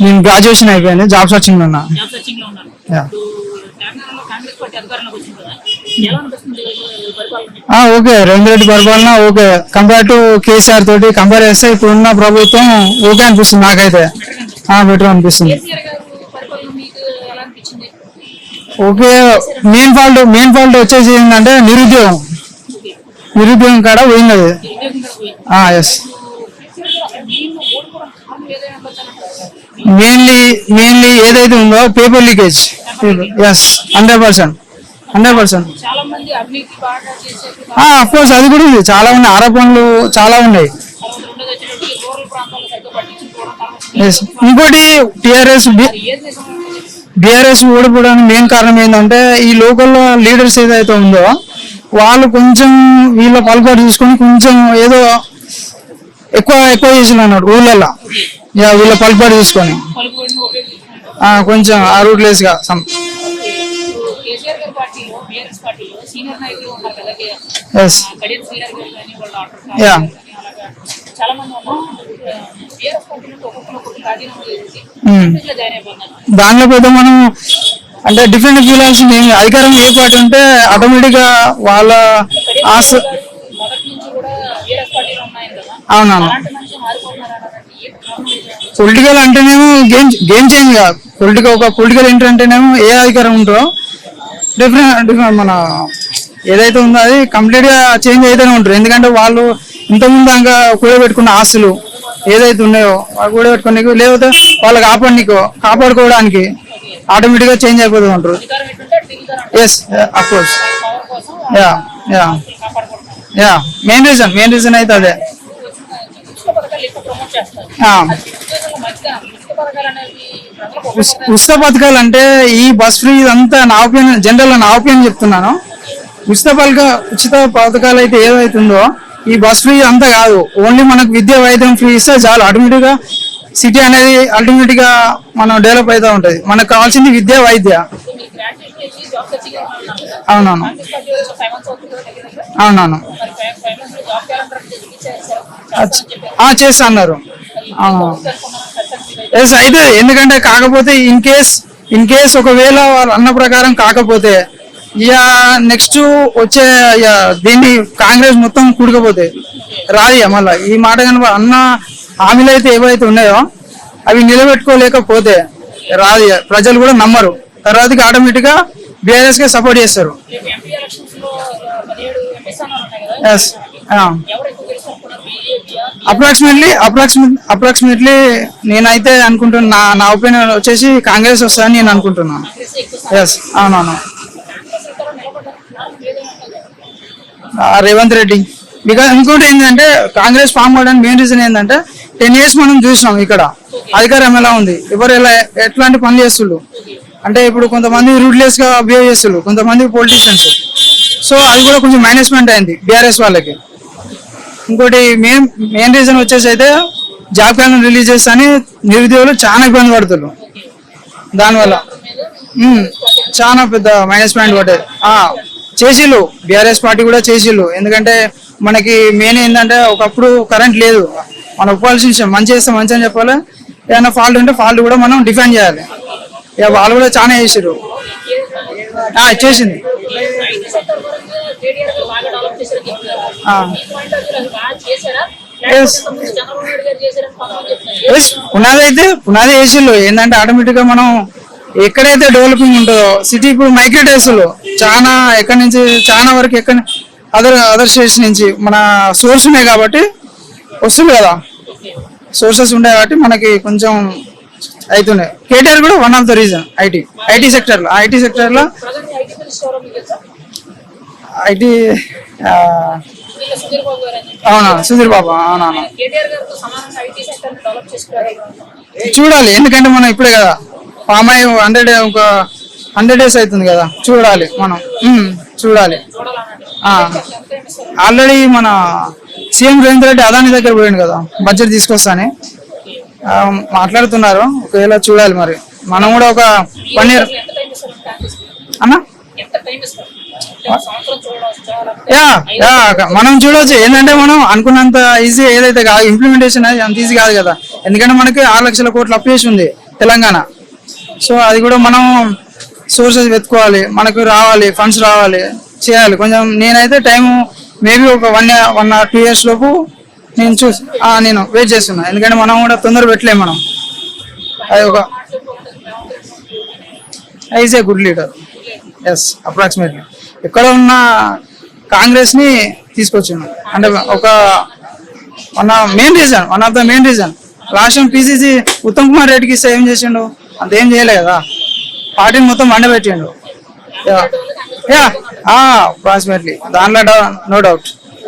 నేను గ్రాడ్యుయేషన్ అయిపోయింది, job searching లో ఉన్నా. ఓకే, రేవంత్ రెడ్డి పరిపాలన ఓకే. కంపేర్ టు కేసీఆర్ తోటి కంపేర్ చేస్తే ఇప్పుడున్న ప్రభుత్వం ఓకే అనిపిస్తుంది నాకైతే. బెటర్ అనిపిస్తుంది. ఓకే, మెయిన్ ఫాల్ట్ వచ్చేసి ఏంటంటే నిరుద్యోగం కాడ పోయింది అది. ఎస్, మెయిన్లీ ఏదైతే ఉందో పేపర్ లీకేజ్. ఎస్, 100%. అఫ్కోర్స్ అది కూడా ఉంది, చాలా ఉన్నాయి, ఆరోపణలు చాలా ఉన్నాయి. ఇంకోటి బీఆర్ఎస్ ఓడిపోవడానికి మెయిన్ కారణం ఏంటంటే ఈ లోకల్ లీడర్స్ ఏదైతే ఉందో వాళ్ళు కొంచెం వీళ్ళ పలుకుబడి చూసుకొని కొంచెం ఏదో ఎక్కువ చేసిన అన్నాడు ఊళ్ళల్లో. వీళ్ళ పలుకుబడి చూసుకొని కొంచెం ఆ రూట్లెస్ గా దానిలో పోతే మనం అంటే డిఫరెంట్ ఫీలాల్సింది. అధికారం ఏ పార్టీ ఉంటే ఆటోమేటిక్ గా వాళ్ళ అవునవును. పొలిటికల్ అంటేనేమో గేమ్ చేంజ్ కాదు. పొలిటికల్ ఎంట్రీ అంటేనేమో ఏ అధికారం ఉందో డిఫరెంట్ మన ఏదైతే ఉందో అది కంప్లీట్ గా చేంజ్ అయితేనే ఉంటారు. ఎందుకంటే వాళ్ళు ఇంతకుముందు దాకా కూడబెట్టుకున్న ఆస్తులు ఏదైతే ఉన్నాయో వాళ్ళు కూడబెట్టుకునే లేకపోతే వాళ్ళకి కాపాడుకోవడానికి ఆటోమేటిక్ గా చేంజ్ అయిపోతూ ఉంటారు. Yes, of course. Main reason అయితే అదే. ఉచిత పథకాలు అంటే ఈ బస్ ఫ్రీ ఇదంతా నా ఒపీనియన్ చెప్తున్నాను. ఉచిత పథకాలు అయితే ఏదైతుందో ఈ బస్ ఫ్రీ అంతా కాదు. ఓన్లీ మనకు విద్యా వైద్యం ఫ్రీ ఇస్తే చాలు. ఆటోమేటిక్ గా సిటీ అనేది అల్టిమేట్ గా మనం డెవలప్ అవుతూ ఉంటది. మనకు కావాల్సింది విద్య వైద్య. అవునవును. చేస్తా అన్నారు. ఎస్, అయితే ఎందుకంటే కాకపోతే ఇన్ కేస్ ఒకవేళ వాళ్ళు అన్న ప్రకారం కాకపోతే ఇక నెక్స్ట్ వచ్చే దీన్ని కాంగ్రెస్ మొత్తం కూడకపోతే రాదు మళ్ళా. ఈ మాట కనుక అన్న హామీలు అయితే ఏవైతే ఉన్నాయో అవి నిలబెట్టుకోలేకపోతే రాదు. ప్రజలు కూడా నమ్మరు. తర్వాతకి ఆటోమేటిక్ గా బీఆర్ఎస్ కే సపోర్ట్ చేస్తారు. అప్రాక్సిమేట్లీ నేనైతే అనుకుంటున్నా, నా ఒపీనియన్ వచ్చేసి కాంగ్రెస్ వస్తుందని నేను అనుకుంటున్నాను. ఎస్, అవునవును. రేవంత్ రెడ్డి బికాస్ ఇంకోటి ఏంటంటే కాంగ్రెస్ ఫామ్ అవడానికి మెయిన్ రీజన్ ఏంటంటే 10 years మనం చూసినాం ఇక్కడ అధికారం ఎలా ఉంది, ఎవరు ఎట్లాంటి పనులు చేస్తున్నారు. అంటే ఇప్పుడు కొంతమంది రూట్లెస్ గా బిహేవ్ చేస్తున్నారు, కొంతమంది పొలిటీషియన్స్. సో అది కూడా కొంచెం మేనేజ్మెంట్ అయింది బీఆర్ఎస్ వాళ్ళకి. ఇంకోటి మెయిన్ రీజన్ వచ్చేసి అయితే జాబ్ క్యాలెండర్ రిలీజ్ చేస్తాని నిరుద్యోగులు చాలా ఇబ్బంది పడుతున్నారు. దానివల్ల చాలా పెద్ద మేనేజ్మెంట్ పడ్డది. చేసిళ్ళు బీఆర్ఎస్ పార్టీ కూడా చేసిళ్ళు. ఎందుకంటే మనకి మెయిన్ ఏంటంటే ఒకప్పుడు కరెంట్ లేదు, మనం ఒప్పుకోవాల్సిన విషయం. మంచి చేస్తే మంచి అని చెప్పాలి, ఏదైనా ఫాల్ట్ ఉంటే ఫాల్ట్ కూడా మనం డిఫెండ్ చేయాలి. ఇక వాళ్ళు కూడా చాలా చేసిర్రు. చేసింది పునాది వేసిళ్ళు. ఏంటంటే ఆటోమేటిక్ గా మనం ఎక్కడైతే డెవలపింగ్ ఉంటుందో సిటీ ఇప్పుడు మైగ్రేట్ వేస్తులు చాలా ఎక్కడి నుంచి చాలా వరకు అదర్ స్టేట్స్ నుంచి మన సోర్స్ ఉన్నాయి కాబట్టి వస్తుంది కదా, సోర్సెస్ ఉన్నాయి కాబట్టి మనకి కొంచెం అవుతున్నాయి. కేటీఆర్ కూడా one of the reason. IT sector లో అవునా సుధీర్ బాబు అవునవును చూడాలి. ఎందుకంటే మనం ఇప్పుడే కదా ఫామ్ అయ్యి 100 days అవుతుంది కదా, చూడాలి మనం. చూడాలి. ఆల్రెడీ మన సీఎం రేవంత్ రెడ్డి అదాని దగ్గర పోయింది కదా బడ్జెట్ తీసుకొస్తాని మాట్లాడుతున్నారు. ఒకవేళ చూడాలి మరి. మనం కూడా ఒక 1 year అన్నా మనం చూడవచ్చు. ఏంటంటే మనం అనుకున్నంత ఈజీ ఏదైతే కాదు, ఇంప్లిమెంటేషన్ అది అంత ఈజీ కాదు కదా. ఎందుకంటే మనకి 6 లక్షల కోట్లు అప్పు చేసి ఉంది తెలంగాణ. సో అది కూడా మనం సోర్సెస్ వెతుకోవాలి, మనకు రావాలి, ఫండ్స్ రావాలి, చేయాలి. కొంచెం నేనైతే టైం మేబీ ఒక 1 or 2 years లోపు నేను వెయిట్ చేస్తున్నా. ఎందుకంటే మనం కూడా తొందర పెట్టలేము. మనం అది ఒక is a good leader. Yes, approximately ఎక్కడ ఉన్న కాంగ్రెస్ ని తీసుకొచ్చిండు. అంటే one of the main reason last time PCC Uttam Kumar రెడ్డికి ఇస్తే ఏం చేసిండు? అంతేం చేయలే కదా, పార్టీని మొత్తం మండబెట్టిండు. అప్రాక్సిమేట్లీ దాంట్లో నో డౌట్.